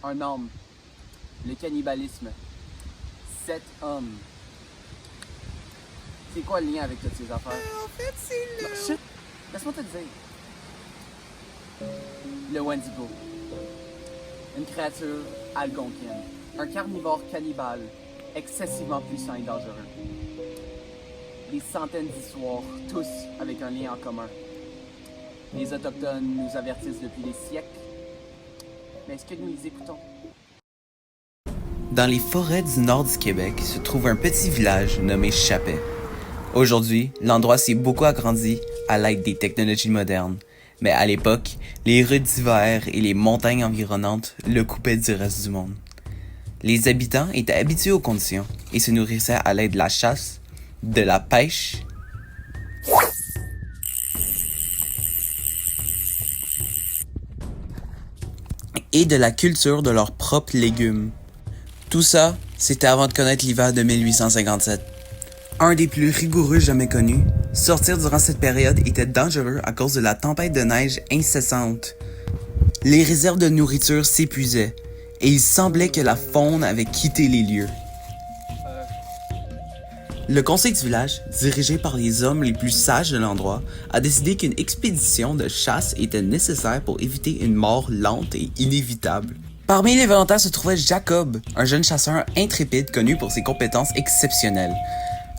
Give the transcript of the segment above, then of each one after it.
un homme, le cannibalisme, 7 hommes. C'est quoi le lien avec toutes ces affaires? En fait, c'est Non, shit! Laisse-moi te le dire. Le Wendigo. Une créature algonquienne. Un carnivore cannibale, excessivement puissant et dangereux. Des centaines d'histoires, tous avec un lien en commun. Les Autochtones nous avertissent depuis des siècles. Mais est-ce que nous les écoutons? Dans les forêts du nord du Québec se trouve un petit village nommé Chapet. Aujourd'hui, l'endroit s'est beaucoup agrandi à l'aide des technologies modernes. Mais à l'époque, les rues d'hiver et les montagnes environnantes le coupaient du reste du monde. Les habitants étaient habitués aux conditions et se nourrissaient à l'aide de la chasse, de la pêche et de la culture de leurs propres légumes. Tout ça, c'était avant de connaître l'hiver de 1857. Un des plus rigoureux jamais connus, sortir durant cette période était dangereux à cause de la tempête de neige incessante. Les réserves de nourriture s'épuisaient et il semblait que la faune avait quitté les lieux. Le conseil du village, dirigé par les hommes les plus sages de l'endroit, a décidé qu'une expédition de chasse était nécessaire pour éviter une mort lente et inévitable. Parmi les volontaires se trouvait Jacob, un jeune chasseur intrépide connu pour ses compétences exceptionnelles.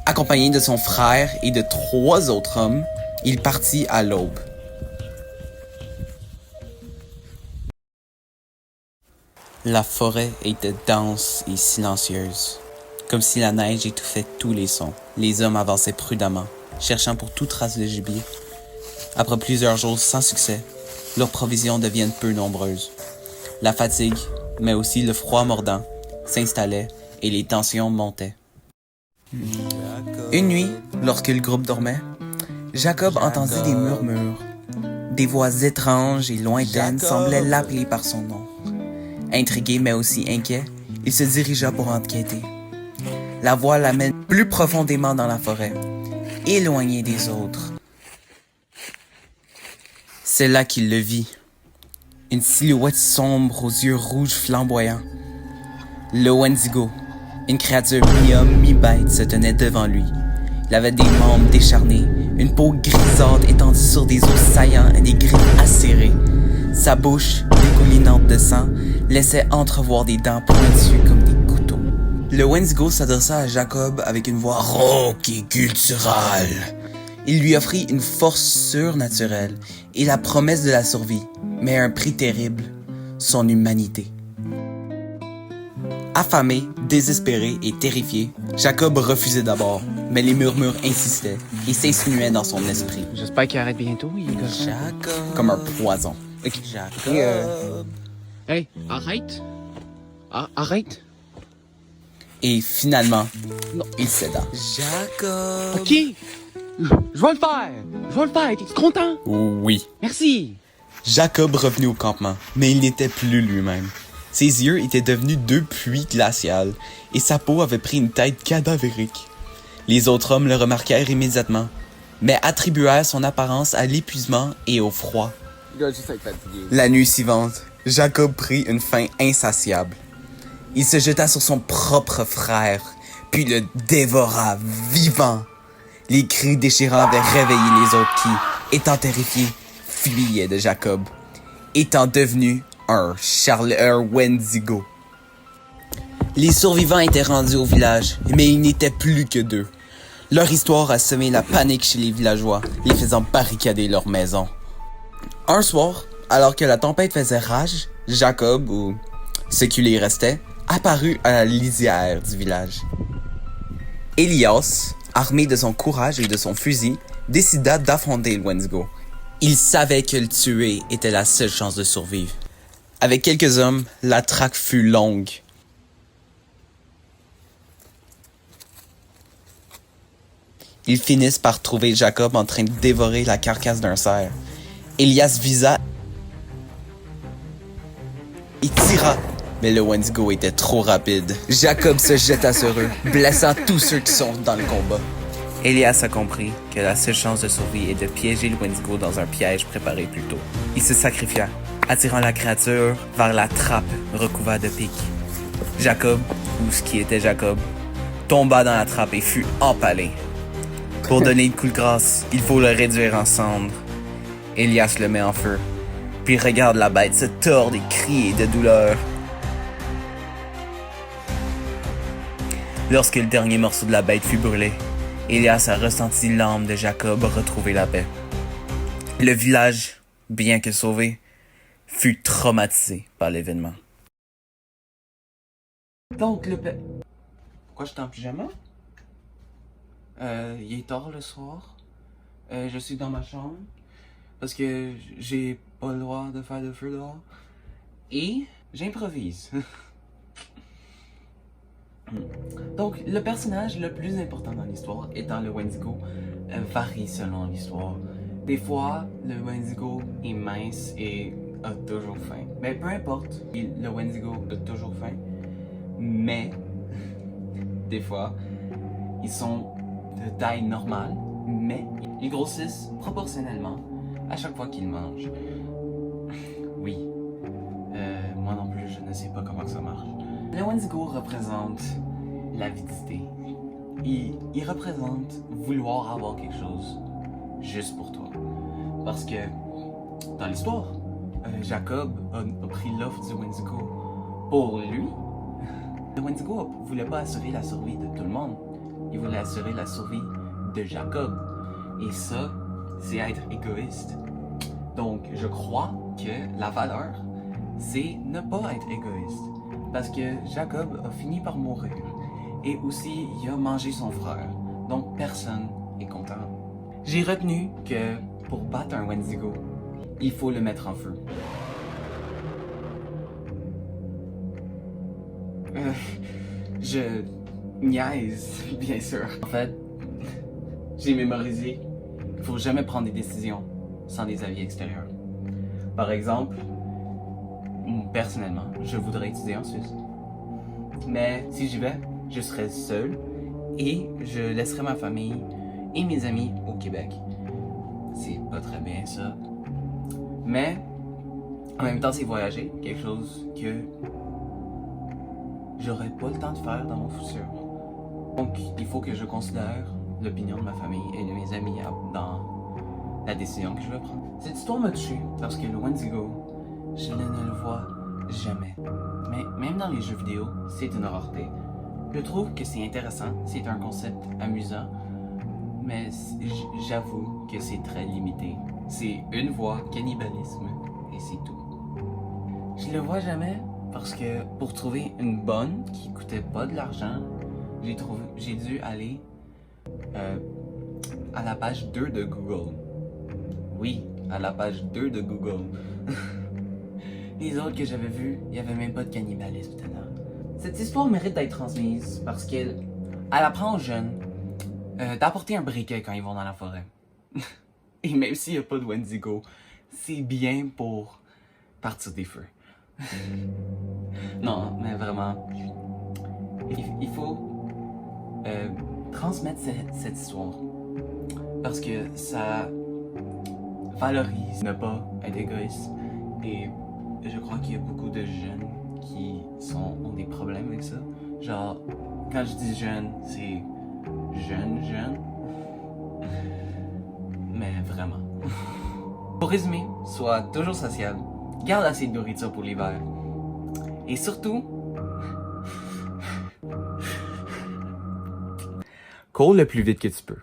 Accompagné de son frère et de 3 autres hommes, il partit à l'aube. La forêt était dense et silencieuse. Comme si la neige étouffait tous les sons. Les hommes avançaient prudemment, cherchant pour toute trace de gibier. Après plusieurs jours sans succès, leurs provisions deviennent peu nombreuses. La fatigue, mais aussi le froid mordant, s'installaient et les tensions montaient. Une nuit, lorsque le groupe dormait, Jacob entendit des murmures. Des voix étranges et lointaines semblaient l'appeler par son nom. Intrigué mais aussi inquiet, il se dirigea pour enquêter. La voix l'amène plus profondément dans la forêt, éloigné des autres. C'est là qu'il le vit. Une silhouette sombre aux yeux rouges flamboyants. Le Wendigo, une créature mi-homme, mi-bête, se tenait devant lui. Il avait des membres décharnés, une peau grisâtre étendue sur des os saillants et des griffes acérées. Sa bouche, dégoulinante de sang, laissait entrevoir des dents pointues comme des couteaux. Le Wendigo s'adressa à Jacob avec une voix rauque et gutturale. Il lui offrit une force surnaturelle et la promesse de la survie, mais à un prix terrible, son humanité. Affamé, désespéré et terrifié, Jacob refusait d'abord, mais les murmures insistaient et s'insinuaient dans son esprit. J'espère qu'il arrête bientôt. Il est Jacob. Comme un poison. Jacob. Hey, arrête! Arrête! Et finalement, Non. il céda. Jacob. Ok! Je vais le faire! Je vais le faire! T'es content? Oui. Merci! Jacob revenait au campement, mais il n'était plus lui-même. Ses yeux étaient devenus 2 puits glaciales et sa peau avait pris une tête cadavérique. Les autres hommes le remarquèrent immédiatement, mais attribuèrent son apparence à l'épuisement et au froid. Il doit juste être fatigué. La nuit suivante, Jacob prit une faim insatiable. Il se jeta sur son propre frère, puis le dévora vivant. Les cris déchirants avaient réveillé les autres qui, étant terrifiés, fuyaient de Jacob, étant devenu un Wendigo. Les survivants étaient rendus au village, mais ils n'étaient plus que 2. Leur histoire a semé la panique chez les villageois, les faisant barricader leurs maisons. Un soir, alors que la tempête faisait rage, Jacob, ou ce qui lui restait, apparut à la lisière du village. Elias, armé de son courage et de son fusil, décida d'affronter le Wendigo. Il savait que le tuer était la seule chance de survivre. Avec quelques hommes, la traque fut longue. Ils finissent par trouver Jacob en train de dévorer la carcasse d'un cerf. Elias visa et tira, mais le Wendigo était trop rapide. Jacob se jeta sur eux, blessant tous ceux qui sont dans le combat. Elias a compris que la seule chance de survie est de piéger le Wendigo dans un piège préparé plus tôt. Il se sacrifia, attirant la créature vers la trappe recouverte de pics. Jacob, ou ce qui était Jacob, tomba dans la trappe et fut empalé. Pour donner le coup de grâce, il faut le réduire en cendres. Elias le met en feu, puis regarde la bête se tordre et crier de douleur. Lorsque le dernier morceau de la bête fut brûlé, Elias a ressenti l'âme de Jacob retrouver la paix. Le village, bien que sauvé, fut traumatisé par l'événement. Donc, Pourquoi je suis en pyjama? Il est tard le soir. Je suis dans ma chambre. Parce que j'ai pas le droit de faire de feu dehors. Et j'improvise. Donc, le personnage le plus important dans l'histoire, étant le Wendigo, varie selon l'histoire. Des fois, le Wendigo est mince et a toujours faim. Mais peu importe, le Wendigo a toujours faim. Mais, des fois, ils sont de taille normale, mais ils grossissent proportionnellement à chaque fois qu'ils mangent. Oui, moi non plus, je ne sais pas comment ça marche. Le Wendigo représente l'avidité. Il représente vouloir avoir quelque chose juste pour toi. Parce que dans l'histoire, Jacob a pris l'offre du Wendigo pour lui. Le Wendigo ne voulait pas assurer la survie de tout le monde. Il voulait assurer la survie de Jacob. Et ça, c'est être égoïste. Donc, je crois que la valeur, c'est ne pas être égoïste. Parce que Jacob a fini par mourir. Et aussi, il a mangé son frère. Donc, personne est content. J'ai retenu que pour battre un Wendigo, il faut le mettre en feu. Je niaise, bien sûr. En fait, j'ai mémorisé qu'il faut jamais prendre des décisions sans des avis extérieurs. Par exemple, personnellement, je voudrais étudier en Suisse. Mais si j'y vais, je serai seul et je laisserai ma famille et mes amis au Québec. C'est pas très bien ça. Mais en même temps, c'est voyager, quelque chose que j'aurais pas le temps de faire dans mon futur. Donc, il faut que je considère l'opinion de ma famille et de mes amis dans la décision que je vais prendre. Cette histoire m'a touché parce que le Wendigo, je ne le vois jamais. Mais même dans les jeux vidéo, c'est une rareté. Je trouve que c'est intéressant, c'est un concept amusant, mais j'avoue que c'est très limité. C'est une voix, cannibalisme, et c'est tout. Je le vois jamais parce que pour trouver une bonne qui coûtait pas de l'argent, j'ai dû aller à la page 2 de Google. Oui, à la page 2 de Google. Les autres que j'avais vus, il n'y avait même pas de cannibalisme dedans. Cette histoire mérite d'être transmise parce qu'elle apprend aux jeunes d'apporter un briquet quand ils vont dans la forêt. Et même s'il n'y a pas de Wendigo, c'est bien pour partir des feux. Non, mais vraiment, il faut transmettre cette histoire parce que ça valorise ne pas être égoïste et je crois qu'il y a beaucoup de jeunes qui ont des problèmes avec ça. Genre, quand je dis jeune, c'est jeune. Mais vraiment. Pour résumer, sois toujours social, garde assez de nourriture pour l'hiver. Et surtout, cours le plus vite que tu peux.